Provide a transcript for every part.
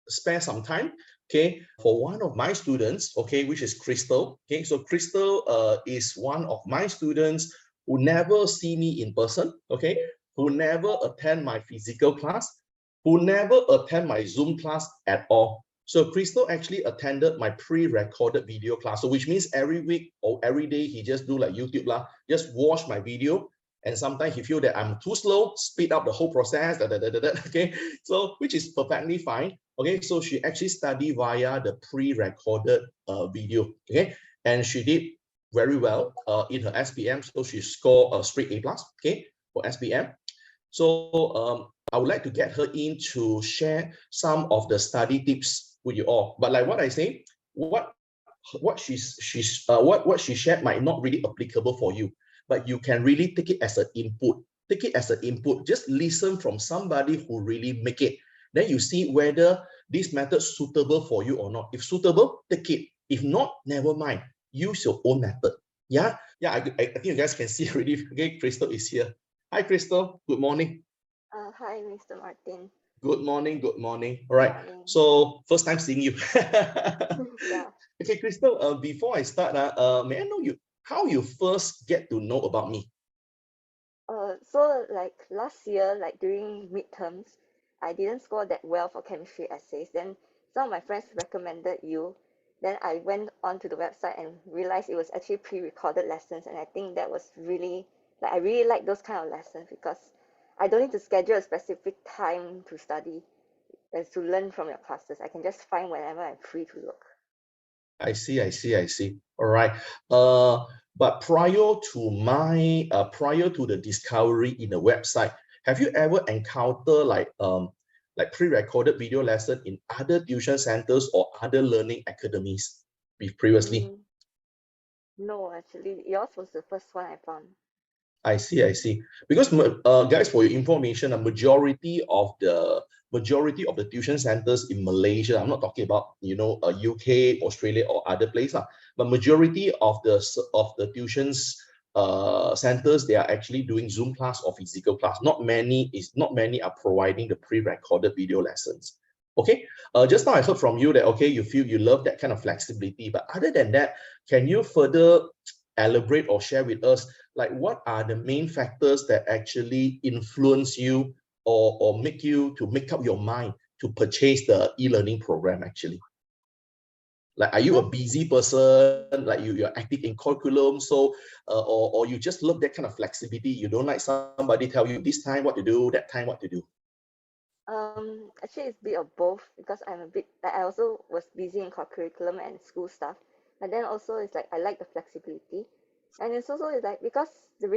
spare some time, okay, for one of my students, okay, which is Crystal. Okay, so Crystal is one of my students who never see me in person, okay, who never attend my physical class, who never attend my Zoom class at all. So Crystal actually attended my pre-recorded video class. So which means every week or every day, he just do like YouTube lah, just watch my video. And sometimes he feel that I'm too slow, speed up the whole process, okay? So, which is perfectly fine. Okay, so she actually studied via the pre-recorded video, okay? And she did very well in her SPM. So she scored a straight A+, okay, for SPM. So I would like to get her in to share some of the study tips with you all. But like what I say, what she shared might not really applicable for you, but you can really take it as an input. Take it as an input. Just listen from somebody who really make it. Then you see whether this method is suitable for you or not. If suitable, take it. If not, never mind. Use your own method. Yeah, I think you guys can see already. Okay, Crystal is here. Hi, Crystal. Good morning. Hi, Mr. Martin. Good morning. Good morning. All right. Morning. So first time seeing you. Yeah. Okay, Crystal. Before I start, may I know how you first get to know about me? So like last year, like during midterms, I didn't score that well for chemistry essays. Then some of my friends recommended you. Then I went onto the website and realized it was actually pre-recorded lessons, and I think that was really I really like those kind of lessons because I don't need to schedule a specific time to study and to learn from your classes. I can just find whenever I'm free to look. I see. All right. But prior to the discovery in the website, have you ever encountered like pre-recorded video lesson in other tuition centers or other learning academies previously? Mm, no, actually, yours was the first one I found. I see. Because guys, for your information, majority of the tuition centers in Malaysia, I'm not talking about UK, Australia, or other places, but majority of the tuitions centers, they are actually doing Zoom class or physical class. Not many are providing the pre-recorded video lessons. Okay. Just now I heard from you that okay, you feel you love that kind of flexibility, but other than that, can you further elaborate or share with us like what are the main factors that actually influence you or make you to make up your mind to purchase the e-learning program actually? Like, are you a Because busy person? Like you're active in curriculum, so or you just love that kind of flexibility? You don't like somebody tell you this time what to do, that time what to do. actually it's a bit of both because I'm a bit like I also was busy in curriculum and school stuff, but then also it's like I like the flexibility, and it's also it's like because the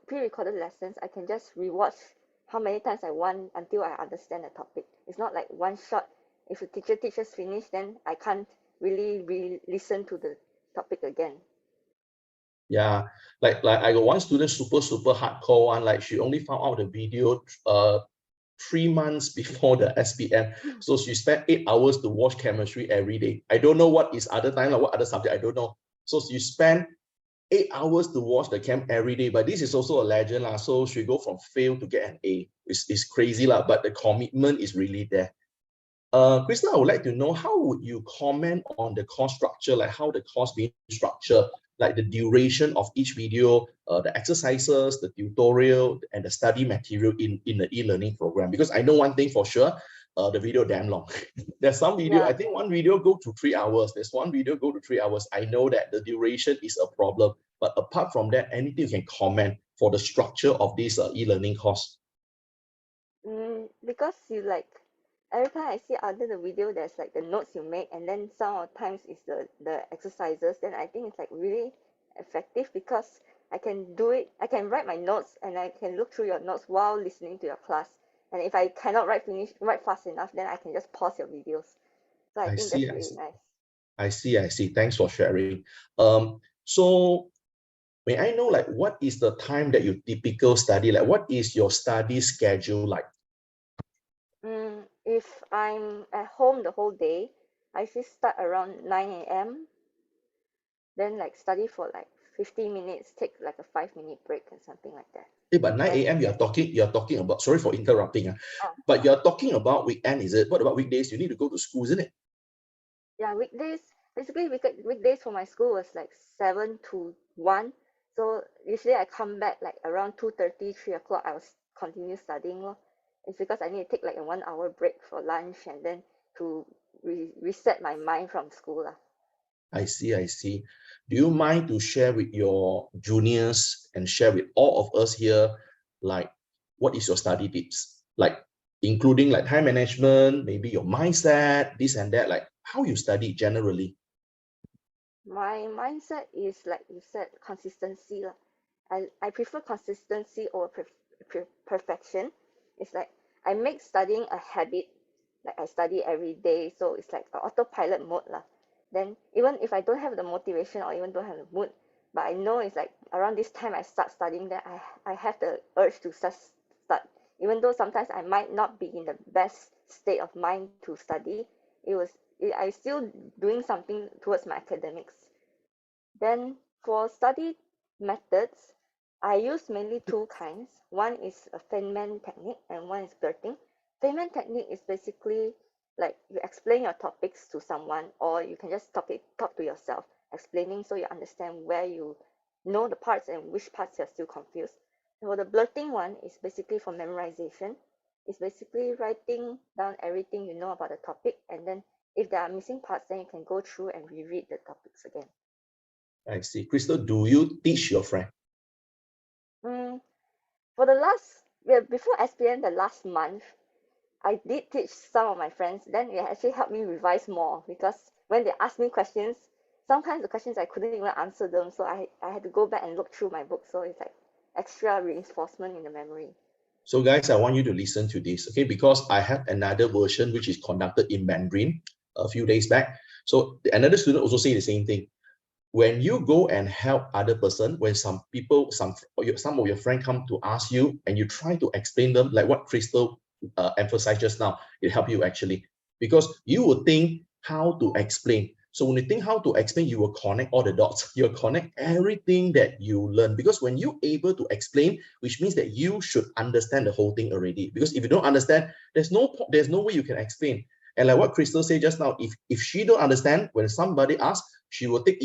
pre-recorded lessons I can just rewatch how many times I want until I understand the topic. It's not like one shot. If the teacher teaches finish, then I can't really listen to the topic again. Yeah, like I got one student super hardcore one. Like she only found out the video 3 months before the SPM. So she spent 8 hours to watch chemistry every day. I don't know what is other time, like what other subject, I don't know. So she spent 8 hours to watch the chem every day. But this is also a legend lah. So she go from fail to get an A. It's crazy lah, but the commitment is really there. Krista, I would like to know how would you comment on the course structure, like how the course being structured, like the duration of each video, the exercises, the tutorial, and the study material in the e-learning program? Because I know one thing for sure, the video damn long. There's some video, I Yeah. think one video go to 3 hours. There's one video go to 3 hours. I know that the duration is a problem, but apart from that, anything you can comment for the structure of this e-learning course? Because you like every time I see under the video there's like the notes you make and then some of times is the exercises, then I think it's like really effective because I can write my notes and I can look through your notes while listening to your class. And if I cannot write fast enough, then I can just pause your videos. So I I think see, that's I really see. nice. I see. Thanks for sharing. So may I know like what is the time that you typical study? Like what is your study schedule like? If I'm at home the whole day, I should start around 9 a.m. then like study for like 50 minutes, take like a 5-minute break and something like that. But 9 Then a.m. you're talking about, sorry for interrupting, but yeah, you're talking about weekend, is it? What about weekdays? You need to go to school, isn't it? yeah, weekdays, basically weekdays for my school was like 7 to 1. So usually I come back like around 2:30, 3 o'clock, I was continue studying lor. It's because I need to take like a 1 hour break for lunch and then to reset my mind from school lah. I see, I see. Do you mind to share with your juniors and share with all of us here, like, what is your study tips? Like, including like time management, maybe your mindset, this and that, like how you study generally. My mindset is like you said, consistency lah. I prefer consistency over perfection. It's like I make studying a habit. Like I study every day, so it's like a autopilot mode lah. Then even if I don't have the motivation or even don't have the mood, but I know it's like around this time I start studying, then I have the urge to start. Even though sometimes I might not be in the best state of mind to study, I still doing something towards my academics. Then for study methods, I use mainly two kinds. One is a Feynman technique and one is blurting. Feynman technique is basically like you explain your topics to someone, or you can just talk to yourself, explaining so you understand where you know the parts and which parts you're still confused. And for the blurting one is basically for memorization. It's basically writing down everything you know about the topic, and then if there are missing parts, then you can go through and reread the topics again. I see. Crystal, do you teach your friend? Mm, for the last, yeah, before SPM, the last month, I did teach some of my friends. Then it actually helped me revise more because when they asked me questions, sometimes the questions I couldn't even answer them. So I had to go back and look through my book. So it's like extra reinforcement in the memory. So guys, I want you to listen to this, okay? Because I have another version which is conducted in Mandarin a few days back. So another student also say the same thing. When you go and help other person, when some people, some of your friends come to ask you and you try to explain them, like what Crystal emphasized just now, it help you actually, because you will think how to explain. So when you think how to explain, you will connect all the dots. You'll connect everything that you learn, because when you're able to explain, which means that you should understand the whole thing already. Because if you don't understand, there's no way you can explain. And like what Crystal said just now, if she don't understand, when somebody asks, she will take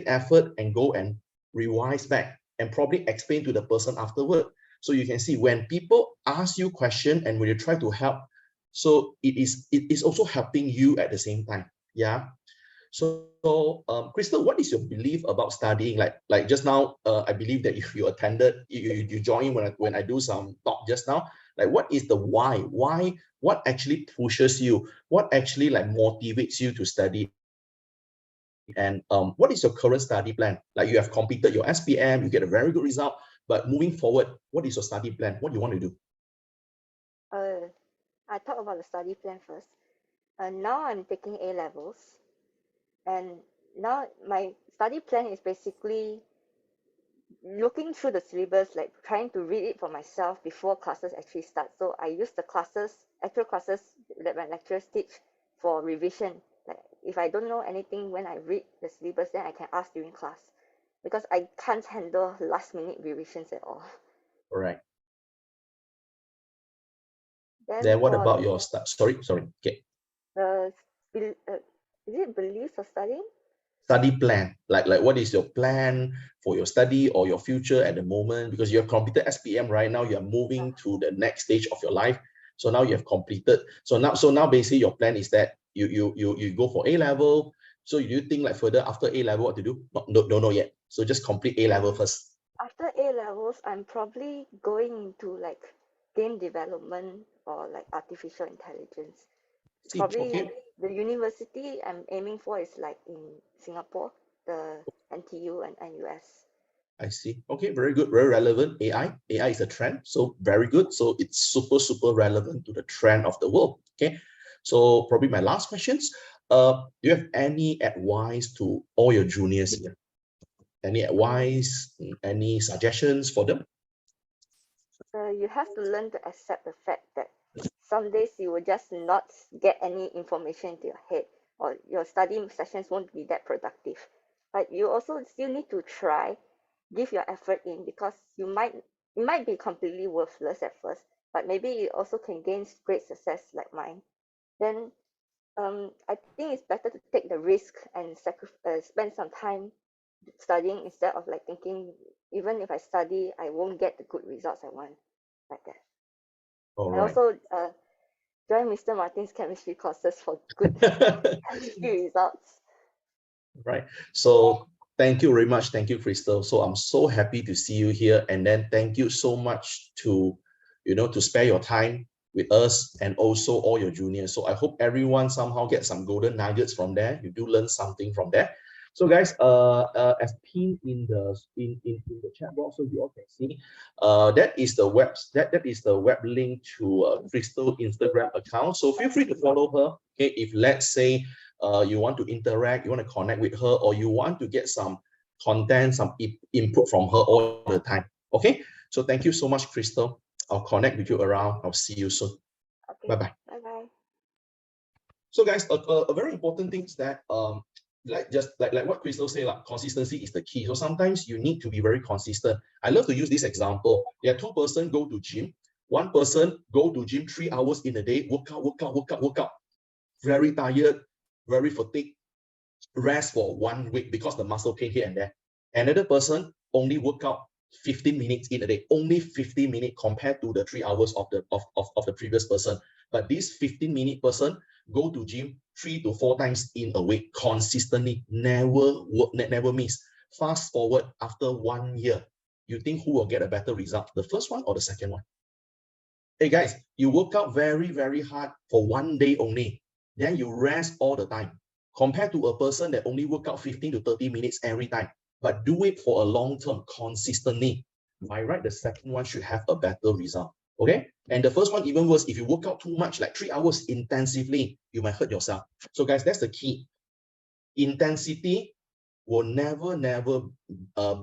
effort and go and revise back and probably explain to the person afterward. So you can see when people ask you question and when you try to help, so it is also helping you at the same time. Yeah. So Crystal, what is your belief about studying? Like just now, I believe that you attended, you joined when I do some talk just now. Like, what is the why? Why? What actually pushes you? What actually like motivates you to study? And what is your current study plan? Like, you have completed your SPM, you get a very good result, but moving forward, what is your study plan? What do you want to do? Uh, I talk about the study plan first. Now I'm taking A levels, and now my study plan is basically looking through the syllabus, like trying to read it for myself before classes actually start. So I use the actual classes that my lecturers teach for revision. Like if I don't know anything when I read the syllabus, then I can ask during class because I can't handle last minute revisions at all. All right. Then Then what for about your start? Sorry. Okay. the is it beliefs of studying? Study plan, like what is your plan for your study or your future at the moment? Because you have completed SPM right now, you are moving to the next stage of your life. So now you have completed. So now basically your plan is that you go for A level. So you think like further after A level what to do? No, no, yet. So just complete A level first. After A levels, I'm probably going into like game development or like artificial intelligence. See, Probably okay. the university I'm aiming for is like in Singapore, the NTU and NUS. I see. Okay, very good, very relevant. AI is a trend, so very good. So it's super relevant to the trend of the world. Okay, so probably my last questions. Do you have any advice to all your juniors here? Any Mm, advice, any suggestions for them? you have to learn to accept the fact that some days you will just not get any information into your head, or your study sessions won't be that productive. But you also still need to try, give your effort in, because it might be completely worthless at first, but maybe it also can gain great success like mine. Then I think it's better to take the risk and spend some time studying instead of like thinking, even if I study, I won't get the good results I want, like that. All I right. also joined Mr. Martin's chemistry courses for good chemistry results. Right. So thank you very much. Thank you, Crystal. So I'm so happy to see you here. And then thank you so much to, to spare your time with us and also all your juniors. So I hope everyone somehow gets some golden nuggets from there. You do learn something from there. So guys, as pinned in the chat box, so you all can see, that is the web link to Crystal Instagram account. So feel free to follow her. Okay, if let's say you want to interact, you want to connect with her, or you want to get some content, some input from her all the time. Okay, so thank you so much, Crystal. I'll connect with you around. I'll see you soon. Okay, Bye bye. bye bye. So guys, a very important thing is that like what Crystal said, like consistency is the key. So sometimes you need to be very consistent. I love to use this example. There are two person go to gym. One person go to gym 3 hours in a day, work out, very tired, very fatigued, rest for 1 week because the muscle pain here and there. Another person only work out 15 minutes in a day, only 15 minutes compared to the 3 hours of the previous person. But this 15-minute person go to gym 3 to 4 times in a week consistently, never miss. Fast forward after 1 year, you think who will get a better result, the first one or the second one? Hey guys, you work out very, very hard for 1 day only, then you rest all the time, compared to a person that only work out 15 to 30 minutes every time, but do it for a long term, consistently. By right, the second one should have a better result. Okay, and the first one even worse. If you work out too much, like 3 hours intensively, you might hurt yourself. So guys, that's the key. Intensity will never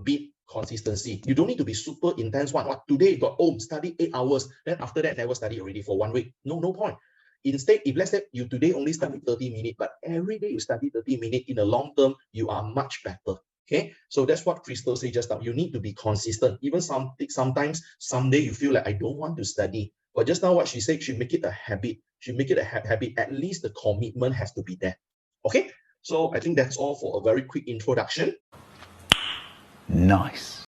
beat consistency. You don't need to be super intense one. What today you got study 8 hours, then after that never study already for 1 week. No point. Instead, if let's say you today only study 30 minutes, but every day you study 30 minutes, in the long term, you are much better. Okay, so that's what Crystal said just now. You need to be consistent. Even sometimes, someday you feel like I don't want to study. But just now what she said, she make it a habit. She make it a habit. At least the commitment has to be there. Okay, so I think that's all for a very quick introduction. Nice.